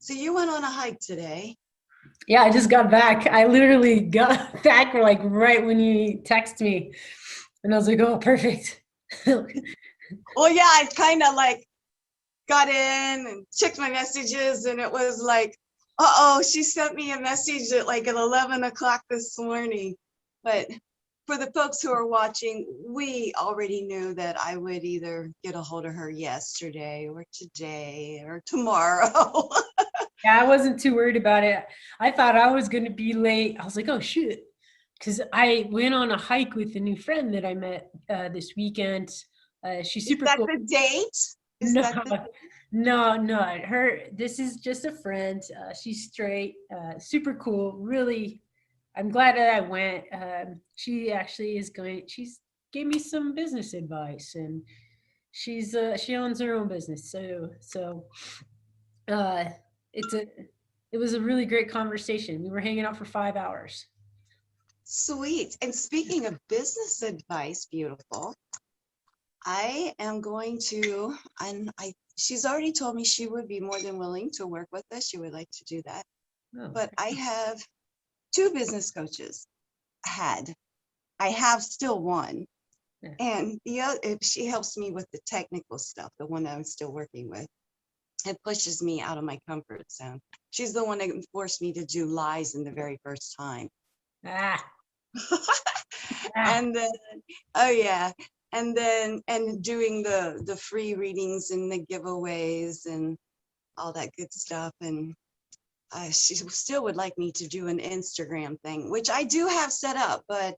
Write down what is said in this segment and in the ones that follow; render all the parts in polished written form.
So you went on a hike today. Yeah, I just got back. I literally got back like right when you text me, and I was like, "Oh, perfect." Well, yeah, I kind of like got in and checked my messages, and it was like, uh-oh, she sent me a message at 11 o'clock this morning. But for the folks who are watching, we already knew that I would either get a hold of her yesterday or today or tomorrow. Yeah, I wasn't too worried about it. I thought I was going to be late. I was like, "Oh shoot," because I went on a hike with a new friend that I met this weekend. She's Is super that cool. the date? Is No, that the no. Her. This is just a friend. She's straight. Super cool. Really, I'm glad that I went. She actually is going. She's gave me some business advice, and she owns her own business. So uh, it's a it was a really great conversation. We were hanging out for 5 hours. sweet? And speaking of business advice, beautiful, I am going to, and she's already told me she would be more than willing to work with us. She would like to do that. Oh, But I have two business coaches. Had I have still one, yeah. and the other, if she helps me with the technical stuff, the one that I'm still working with, it pushes me out of my comfort zone. She's the one that forced me to do lies in the very first time. Ah, ah. And then, oh yeah, and doing the free readings and the giveaways and all that good stuff. And she still would like me to do an Instagram thing, which I do have set up, but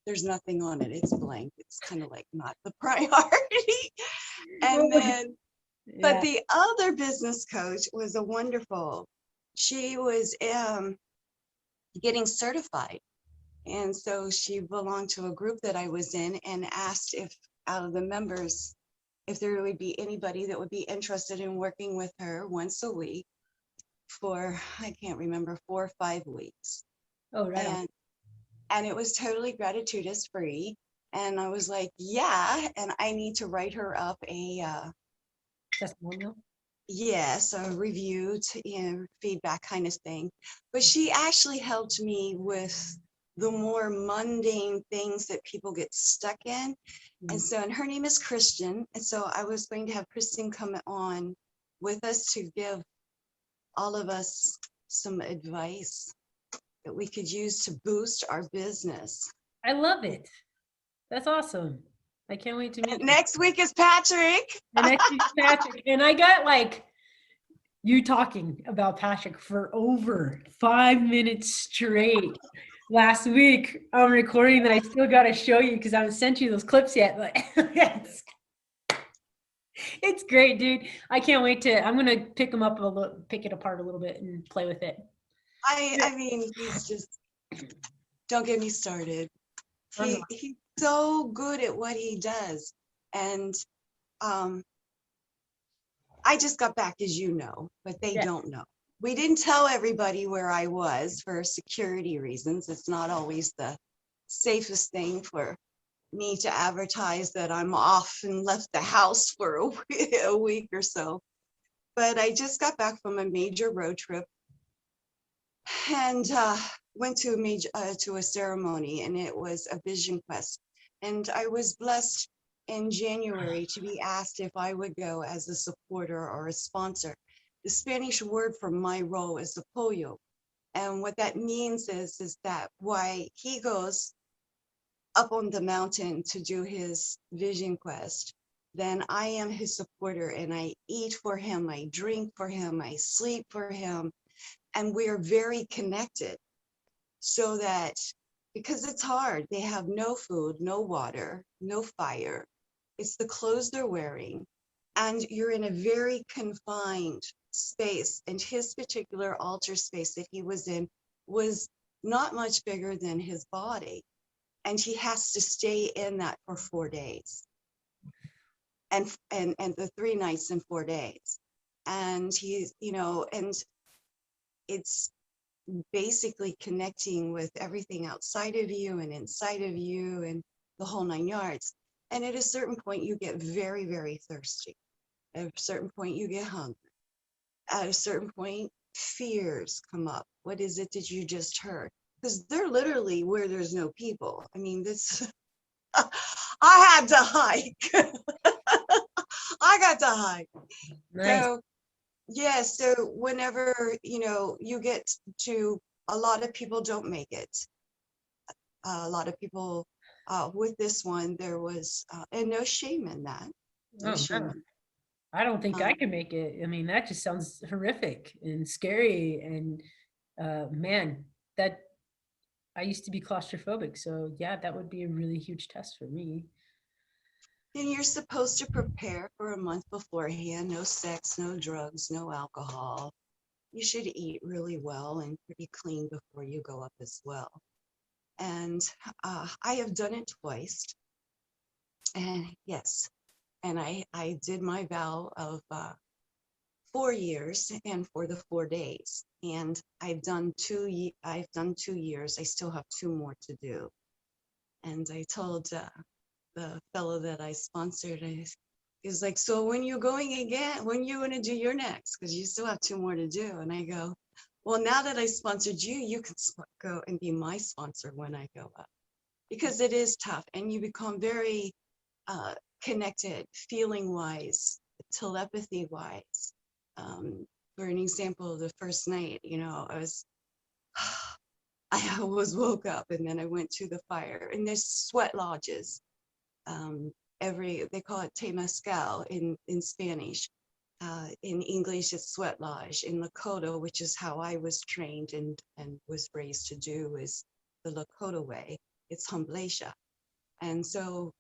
there's nothing on it. It's blank. It's kind of like not the priority. And then, but Yeah. the other business coach was a wonderful. She was getting certified. And so she belonged to a group that I was in and asked if out of the members, if there would be anybody that would be interested in working with her once a week for, I can't remember, 4 or 5 weeks. Oh, right on. And it was totally gratuitous free. And I was like, yeah, and I need to write her up a Testimonial. yes, a review to, feedback kind of thing. But she actually helped me with the more mundane things that people get stuck in. And Mm. so, and her name is Christian. And so I was going to have Kristen come on with us to give all of us some advice that we could use to boost our business. I love it. That's awesome. I can't wait to And meet you. next week is Patrick. And next week's Patrick. And I got like you talking about Patrick for over 5 minutes straight last week on recording that I still got to show you because I haven't sent you those clips yet. But it's great, dude. I can't wait to. I'm gonna pick him up a little, pick it apart a little bit, and play with it. I mean, he's just, don't get me started. I'm He's so good at what he does. And um, I just got back, as you know, but they yeah. don't know. We didn't tell everybody where I was for security reasons. It's not always the safest thing for me to advertise that I'm off and left the house for a week or so. But I just got back from a major road trip and went to a ceremony, and it was a vision quest. And I was blessed in January to be asked if I would go as a supporter or a sponsor. The Spanish word for my role is apoyo, and what that means is that why he goes up on the mountain to do his vision quest, then I am his supporter, and I eat for him, I drink for him, I sleep for him, and we are very connected. So that, because it's hard, they have no food, no water, no fire. It's the clothes they're wearing, and you're in a very confined space. And his particular altar space that he was in was not much bigger than his body, and he has to stay in that for 4 days, and the 3 nights and 4 days. And he's, and it's basically connecting with everything outside of you and inside of you and the whole 9 yards. And at a certain point, you get very, very thirsty. At a certain point, you get hungry. at a certain point, fears come up. What is it that you just heard? Because they're literally where there's no people. I mean, this, I had to hike. I got to hike. Nice. So, yeah, so whenever, you get to, a lot of people don't make it. A lot of people, with this one, there was, and no shame in that. No Oh shame no, in I don't think that. I can make it. I mean, that just sounds horrific and scary. And man, that I used to be claustrophobic. So yeah, that would be a really huge test for me. And you're supposed to prepare for a month beforehand. No sex, no drugs, no alcohol. You should eat really well and pretty clean before you go up as well. And I have done it twice. And yes, and I did my vow of 4 years and for the 4 days. And I've done 2 years. I still have two more to do. And I told the fellow that I sponsored, he's like, so when you going again, when you gonna do your next? Because you still have two more to do. And I go, well, now that I sponsored you, you can go and be my sponsor when I go up. Because it is tough and you become very uh, connected, feeling wise, telepathy wise. For an example, the first night, I was woke up and then I went to the fire and there's sweat lodges. um, they call it temazcal in Spanish. In English, it's sweat lodge. In Lakota, which is how I was trained and was raised to do, is the Lakota way. It's humbleisha. And so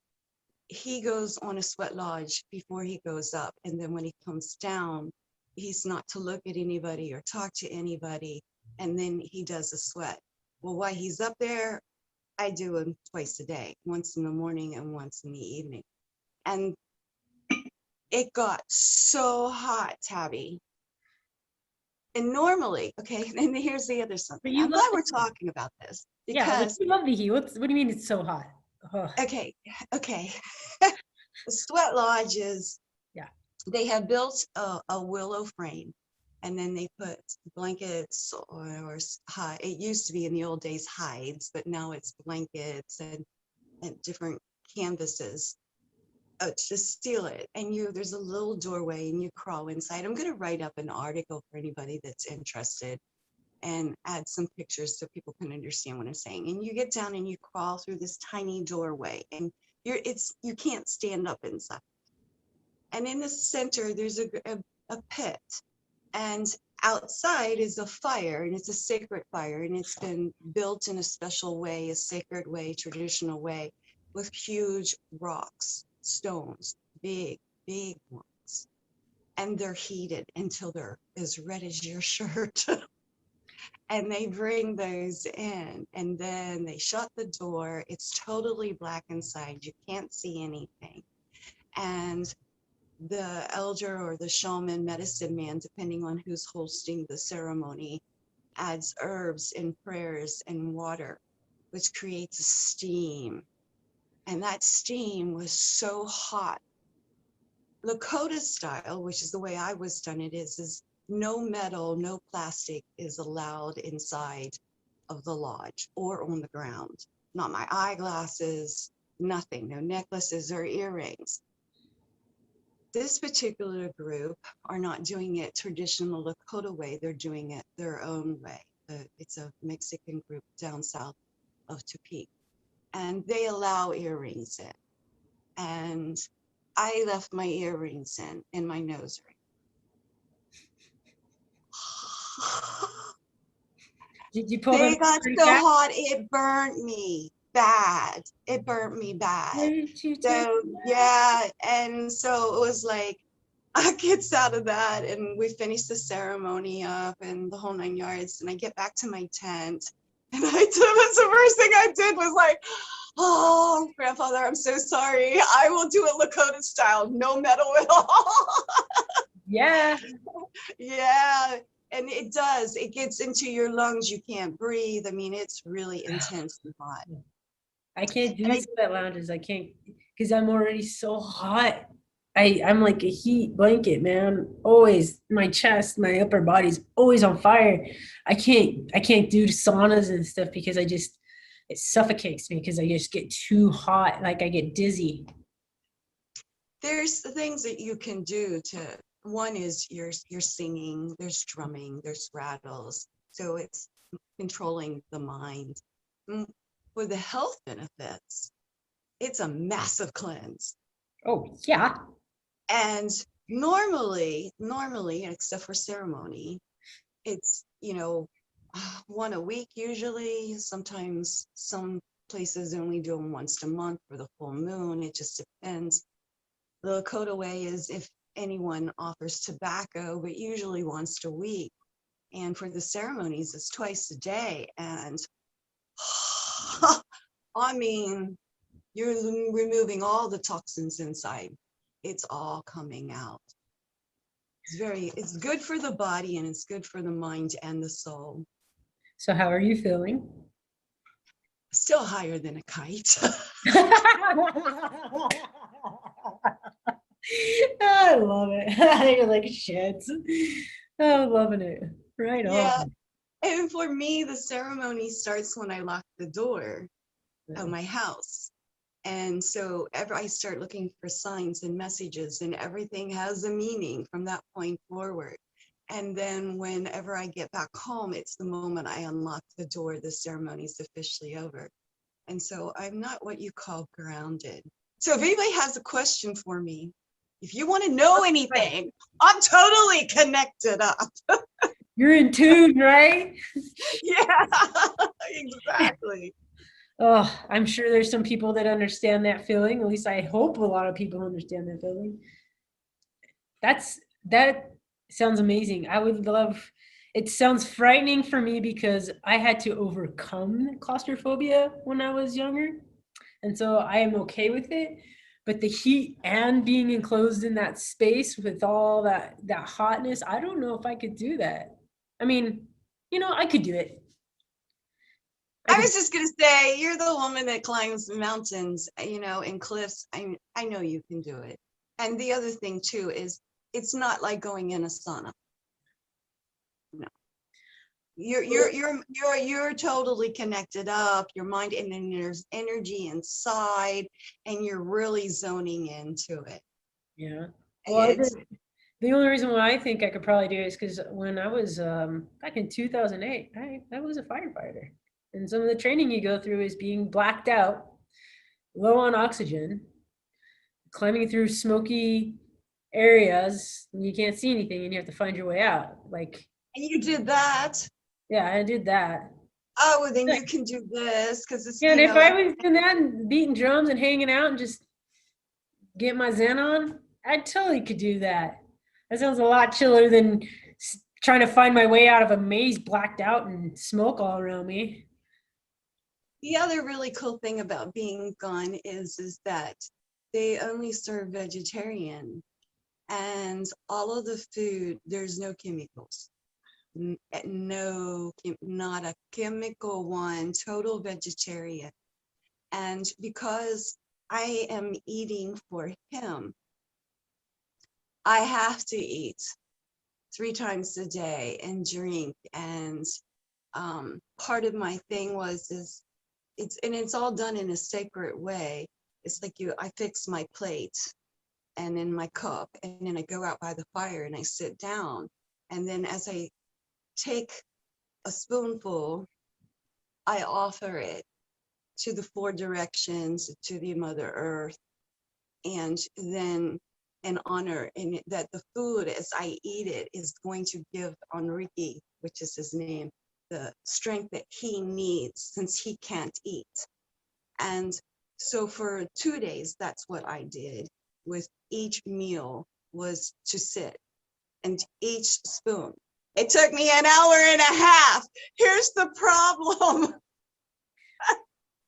he goes on a sweat lodge before he goes up. And then when he comes down, he's not to look at anybody or talk to anybody. And then he does a sweat. Well, while he's up there, I do them twice a day, once in the morning and once in the evening. And it got so hot, Tabby. And normally, okay, and here's the other But something. you I'm love glad the we're heat. talking about this Yeah, like because, you love the heat. What do you mean it's so hot? Oh, okay, okay, the sweat lodges, yeah. they have built a willow frame and then they put blankets or it used to be in the old days hides, but now it's blankets and different canvases to steal it. And there's a little doorway and you crawl inside. I'm going to write up an article for anybody that's interested and add some pictures so people can understand what I'm saying. And you get down and you crawl through this tiny doorway and you can't stand up inside. And in the center, there's a pit, and outside is a fire, and it's a sacred fire, and it's been built in a special way, a sacred way, traditional way, with huge rocks, stones, big, big ones. And they're heated until they're as red as your shirt. And they bring those in, and then they shut the door. It's totally black inside. You can't see anything. And the elder or the shaman, medicine man, depending on who's hosting the ceremony, adds herbs and prayers and water, which creates a steam. And that steam was so hot. Lakota style, which is the way I was done, is no metal, no plastic is allowed inside of the lodge or on the ground. Not my eyeglasses, nothing, no necklaces or earrings. This particular group are not doing it traditional Lakota way, they're doing it their own way. It's a Mexican group down south of Tepic, and they allow earrings in. And I left my earrings in my nose ring. Did you pull them They got pretty so fast? hot, it burnt me bad. It burnt me bad. Why did you take So yeah, and so it was like, I gets out of that and we finished the ceremony up and the whole 9 yards. And I get back to my tent and that's the first thing I did was like, oh, grandfather, I'm so sorry. I will do it Lakota style, no metal at all. Yeah. Yeah. And it does, it gets into your lungs. You can't breathe. I mean, it's really intense and hot. I can't And do sweat lounges. I can't because I'm already so hot. I'm like a heat blanket, man. Always my chest, my upper body's always on fire. I can't do saunas and stuff because it suffocates me because I just get too hot. Like I get dizzy. There's the things that you can do to, one is you're singing, there's drumming, there's rattles. So it's controlling the mind. Mm, For the health benefits, it's a massive cleanse. Oh yeah. And normally, except for ceremony, it's, one a week usually. Sometimes some places only do them once a month for the full moon. It just depends. The Lakota way is if anyone offers tobacco, but usually once a week. And for the ceremonies, it's twice a day. And I mean, you're removing all the toxins inside. It's all coming out. It's good for the body and it's good for the mind and the soul. So how are you feeling? Still higher than a kite. I love it. You're like shit. I'm loving it. Right Yeah. on. And for me, the ceremony starts when I lock the door of my house. And so ever I start looking for signs and messages, and everything has a meaning from that point forward. And then whenever I get back home, it's the moment I unlock the door, the ceremony's officially over. And so I'm not what you call grounded. So if anybody has a question for me, if you want to know anything, I'm totally connected up. You're in tune, right? Yeah, exactly. Oh, I'm sure there's some people that understand that feeling. At least I hope a lot of people understand that feeling. That sounds amazing. I would love it sounds frightening for me because I had to overcome claustrophobia when I was younger. And so I am okay with it. But the heat and being enclosed in that space with all that hotness, I don't know if I could do that. I mean, I could do it. I I could was just gonna say, you're the woman that climbs mountains, and cliffs. I know you can do it. And the other thing too is, it's not like going in a sauna. No, you're totally connected up. Your mind, and then there's energy inside, and you're really zoning into it. yeah. Well, It's the only reason why I think I could probably do it is because when I was back in 2008, I was a firefighter. And some of the training you go through is being blacked out, low on oxygen, climbing through smoky areas, and you can't see anything and you have to find your way out. Like, and you did that. yeah, I did that. Oh, well, then you can do this because it's Yeah, and if I was doing that and beating drums and hanging out and just get my zen on, I totally could do that. That sounds a lot chiller than trying to find my way out of a maze blacked out and smoke all around me. The other really cool thing about being gone is that they only serve vegetarian, and all of the food, there's no chemicals. No, not a chemical one, total vegetarian. And because I am eating for him, I have to eat 3 times a day and drink. And part of my thing is it's all done in a sacred way. It's like I fix my plate and in my cup, and then I go out by the fire and I sit down. And then as I take a spoonful, I offer it to the 4 directions, to the Mother Earth, and then an honor, and that the food as I eat it is going to give Enrique, which is his name, the strength that he needs since he can't eat. And so for 2 days, that's what I did with each meal, was to sit and each spoon. It took me an hour and a half. Here's the problem.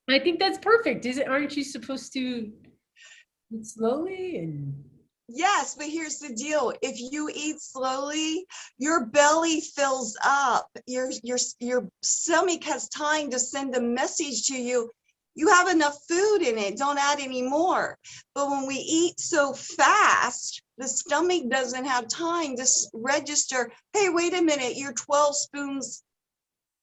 I think that's perfect. Aren't you supposed to eat slowly and Yes, but here's the deal. If you eat slowly, your belly fills up. Your stomach has time to send a message to you. you have enough food in it, don't add any more. But when we eat so fast, the stomach doesn't have time to register, hey, wait a minute, you're 12 spoons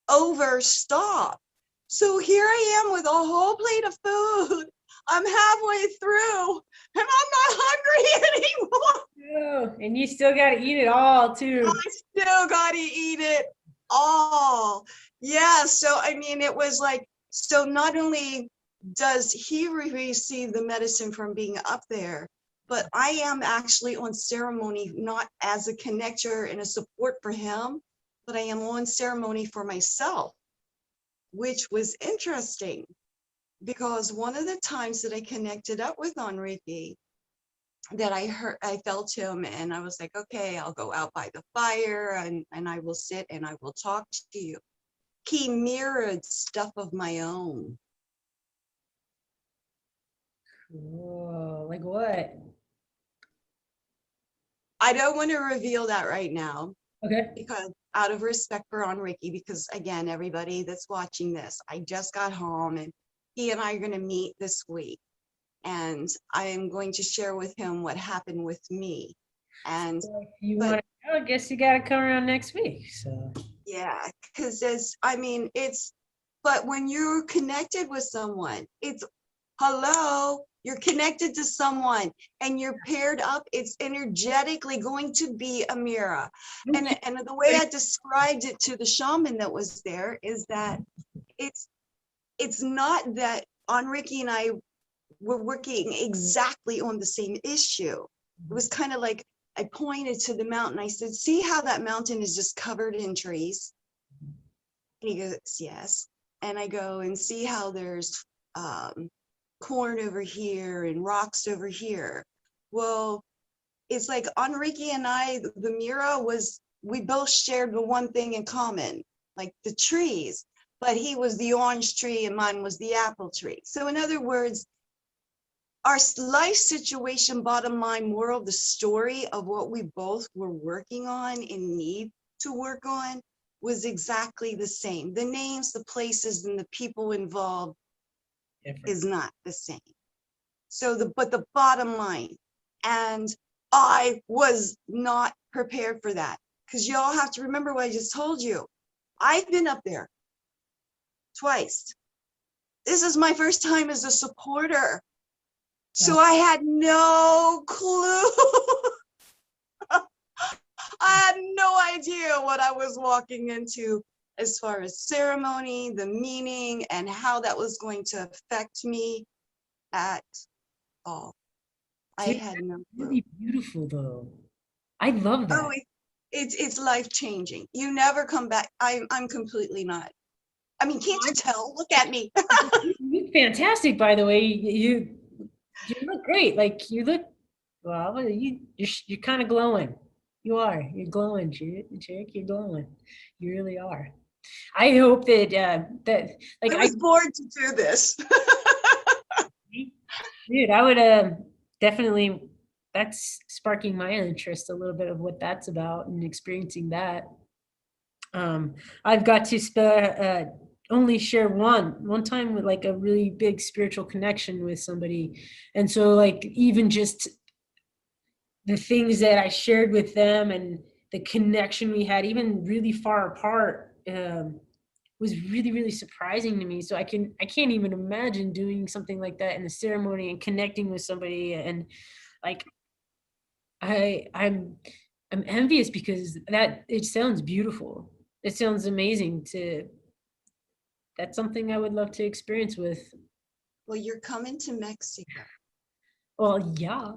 over, stop. So here I am with a whole plate of food. I'm halfway through and I'm not hungry anymore. Oh, and you still got to eat it all too. I still got to eat it all. Yeah. So, I mean, it was like, so not only does he receive the medicine from being up there, but I am actually on ceremony, not as a connector and a support for him, but I am on ceremony for myself, which was interesting because one of the times that I connected up with Enrique, that I felt him and I was like, okay, I'll go out by the fire and I will sit and I will talk to you. He mirrored stuff of my own. Cool. Like what? I don't want to reveal that right now Okay. because out of respect for Enrique, because again, everybody that's watching this, I just got home and he and I are going to meet this week. And I am going to share with him what happened with me. And So if you but want to go, I guess you got to come around next week. So yeah, because but when you're connected with someone, it's hello, you're connected to someone and you're paired up, it's energetically going to be a mirror. And the way I described it to the shaman that was there is that it's not that Enrique and I were working exactly on the same issue. It was kind of like I pointed to the mountain. I said, see how that mountain is just covered in trees? And he goes, yes. And I go, and see how there's corn over here and rocks over here. Well, it's like Enrique and I, the Mira was, we both shared the one thing in common, like the trees, but he was the orange tree and mine was the apple tree. So in other words, our life situation, bottom line, moral of the story of what we both were working on and need to work on was exactly the same. The names, the places, and the people involved is not the same. So but the bottom line, and I was not prepared for that because y'all have to remember what I just told you. I've been up there twice. This is my first time as a supporter. So I had no clue. I had no idea what I was walking into as far as ceremony, the meaning, and how that was going to affect me at all. I dude, had no clue. really beautiful though. I love that. Oh, it's life changing. You never come back. I'm completely not. I mean, can't you tell? Look at me. You look fantastic, by the way. You look great. Like you look, well, you're kind of glowing. You are. You're glowing, Chick. You're glowing. You really are. I hope that like I was born to do this. dude, I would definitely. That's sparking my interest a little bit of what that's about and experiencing that. I've got to only share one time with like a really big spiritual connection with somebody, and so like even just the things that I shared with them and the connection we had, even really far apart, was really really surprising to me. So I can't even imagine doing something like that in a ceremony and connecting with somebody, and like I'm envious because that it sounds beautiful. It sounds amazing that's something I would love to experience with. Well, you're coming to Mexico. Well, yeah.